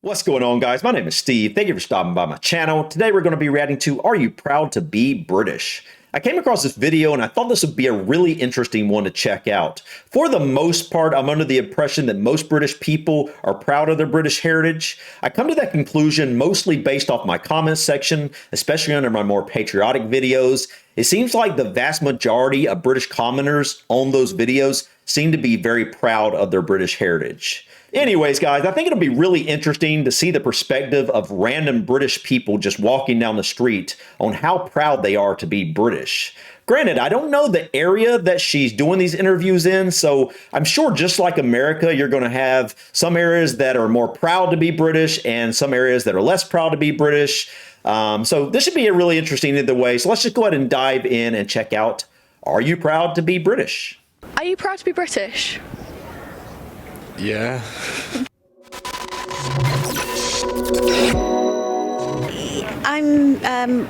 What's going on, guys? My name is Steve. Thank you for stopping by my channel. Today we're going to be reacting to Are You Proud to Be British? I came across this video and I thought this would be a really interesting one to check out. For the most part, I'm under the impression that most British people are proud of their British heritage. I come to that conclusion mostly based off my comments section, especially under my more patriotic videos. It seems like the vast majority of British commenters on those videos seem to be very proud of their British heritage. Anyways, guys, I think it'll be really interesting to see the perspective of random British people just walking down the street on how proud they are to be British. Granted, I don't know the area that she's doing these interviews in, so I'm sure just like America, you're going to have some areas that are more proud to be British and some areas that are less proud to be British. So this should be a really interesting either way. So let's just go ahead and dive in and check out, are you proud to be British? Are you proud to be British? Yeah. I'm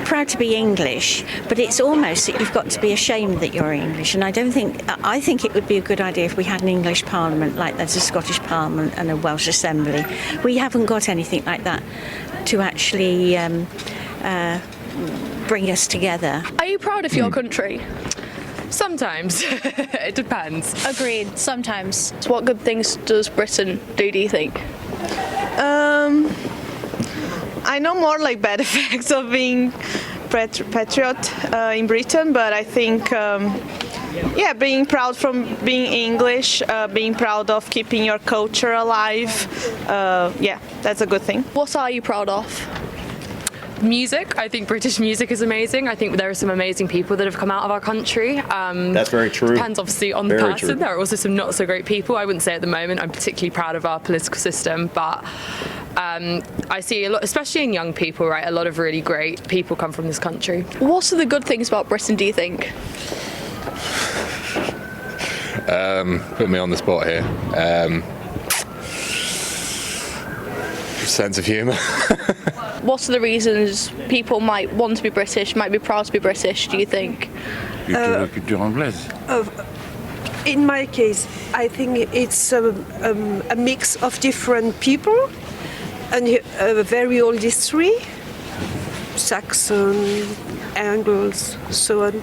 proud to be English, but it's almost that you've got to be ashamed that you're English. And I think it would be a good idea if we had an English Parliament like there's a Scottish Parliament and a Welsh Assembly. We haven't got anything like that to actually bring us together. Are you proud of your country? Sometimes. It depends. Agreed, sometimes. So what good things does Britain do you think? I know more like bad effects of being patriot in Britain, but I think, yeah, being proud from being English, being proud of keeping your culture alive, yeah, that's a good thing. What are you proud of? Music. I think British music is amazing. I think there are some amazing people that have come out of our country. That's very true. Depends obviously on the Very person. true. There are also some not so great people. I wouldn't say at the moment I'm particularly proud of our political system, but I see a lot, especially in young people, right? A lot of really great people come from this country. What are the good things about Britain, do you think? Put me on the spot here. Sense of humour. What are the reasons people might want to be British, might be proud to be British, do you think? Culture anglaise. In my case, I think it's a mix of different people and a very old history, Saxon, Angles, so on,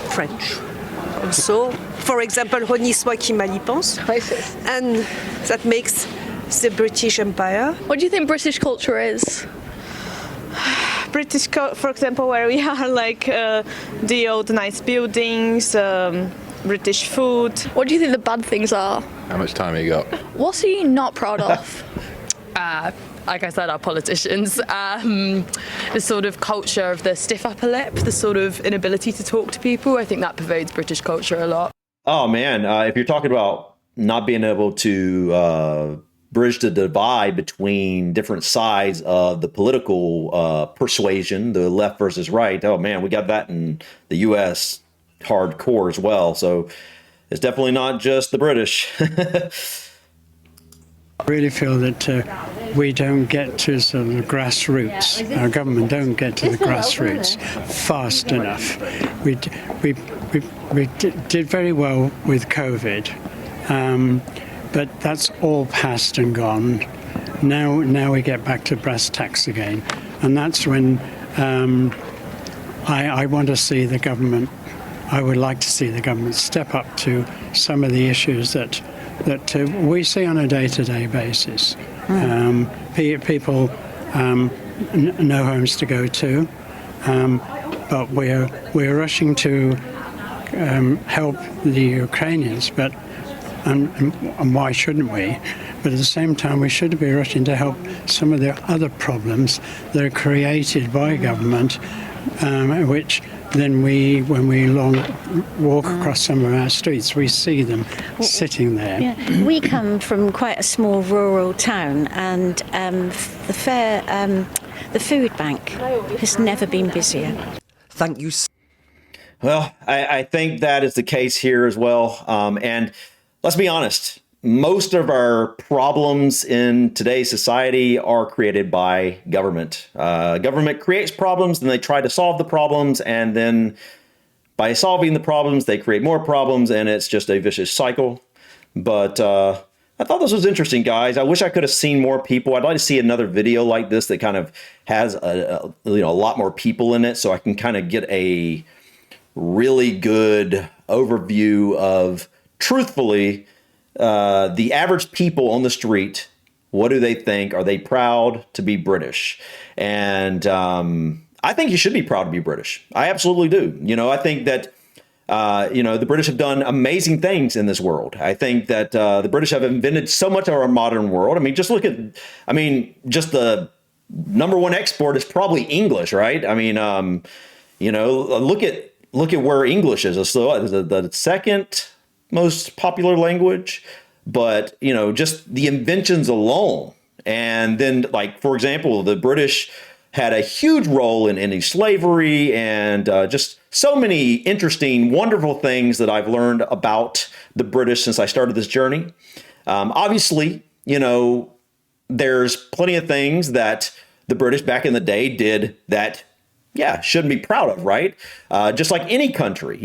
French. Also, for example, Honi soit qui mal y pense, and that makes the British Empire. What do you think British culture is? British, for example, where we are, like the old nice buildings, British food. What do you think the bad things are? How much time have you got? What are you not proud of? Like I said, our politicians, the sort of culture of the stiff upper lip, the sort of inability to talk to people. I think that pervades British culture a lot. Oh, man. If you're talking about not being able to bridge the divide between different sides of the political persuasion, the left versus right. Oh man, we got that in the U.S. hardcore as well. So it's definitely not just the British. I really feel that we don't get to sort of the grassroots. Our government don't get to the grassroots fast enough. We did very well with COVID. But that's all past and gone. Now we get back to brass tacks again. And that's when I want to see the government, I would like to see the government step up to some of the issues that we see on a day-to-day basis. People, no homes to go to, but we're rushing to help the Ukrainians, but and why shouldn't we? But at the same time, we should be rushing to help some of the other problems that are created by government, which then when we walk across some of our streets, we see them sitting there. Yeah. We come from quite a small rural town, and the food bank has never been busier. Thank you. Well, I think that is the case here as well. And let's be honest, most of our problems in today's society are created by government. Government creates problems, and they try to solve the problems, and then by solving the problems, they create more problems, and it's just a vicious cycle. But I thought this was interesting, guys. I wish I could have seen more people. I'd like to see another video like this that kind of has a lot more people in it, so I can kind of get a really good overview of, truthfully, the average people on the street. What do they think? Are they proud to be British? And I think you should be proud to be British. I absolutely do. You know, I think that the British have done amazing things in this world. I think that the British have invented so much of our modern world. I mean, just look at, just the number one export is probably English, right? I mean, look at where English is. So the second most popular language, but, just the inventions alone. And then, like, for example, the British had a huge role in ending slavery and just so many interesting, wonderful things that I've learned about the British since I started this journey. Obviously, there's plenty of things that the British back in the day did that, shouldn't be proud of, right? Just like any country,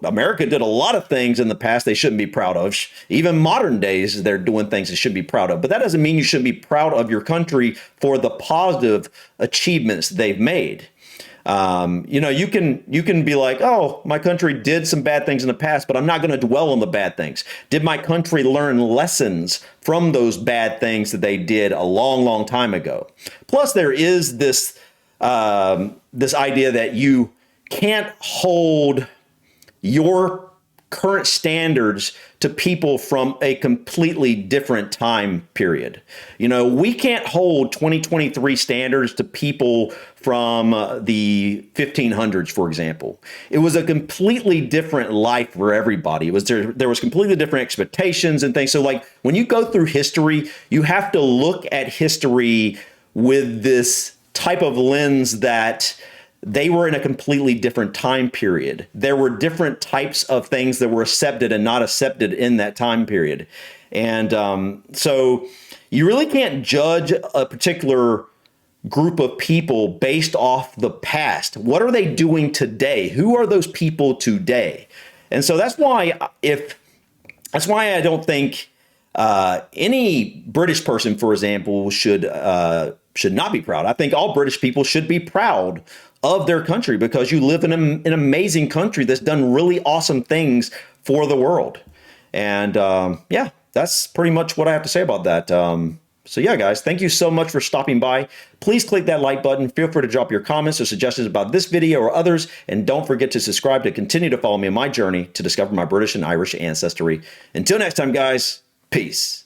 America did a lot of things in the past they shouldn't be proud of. Even modern days, they're doing things they should be proud of. But that doesn't mean you shouldn't be proud of your country for the positive achievements they've made. You can be like, oh, my country did some bad things in the past, but I'm not going to dwell on the bad things. Did my country learn lessons from those bad things that they did a long, long time ago? Plus, there is this idea that you can't hold your current standards to people from a completely different time period. We can't hold 2023 standards to people from the 1500s, for example. It was a completely different life for everybody. There was completely different expectations and things. So, like, when you go through history, you have to look at history with this type of lens that they were in a completely different time period. There were different types of things that were accepted and not accepted in that time period. And so you really can't judge a particular group of people based off the past. What are they doing today? Who are those people today? And so that's why I don't think any British person, for example, should not be proud. I think all British people should be proud of their country because you live in an amazing country that's done really awesome things for the world. And that's pretty much what I have to say about that. So yeah, guys, thank you so much for stopping by. Please click that like button. Feel free to drop your comments or suggestions about this video or others. And don't forget to subscribe to continue to follow me on my journey to discover my British and Irish ancestry. Until next time, guys, peace.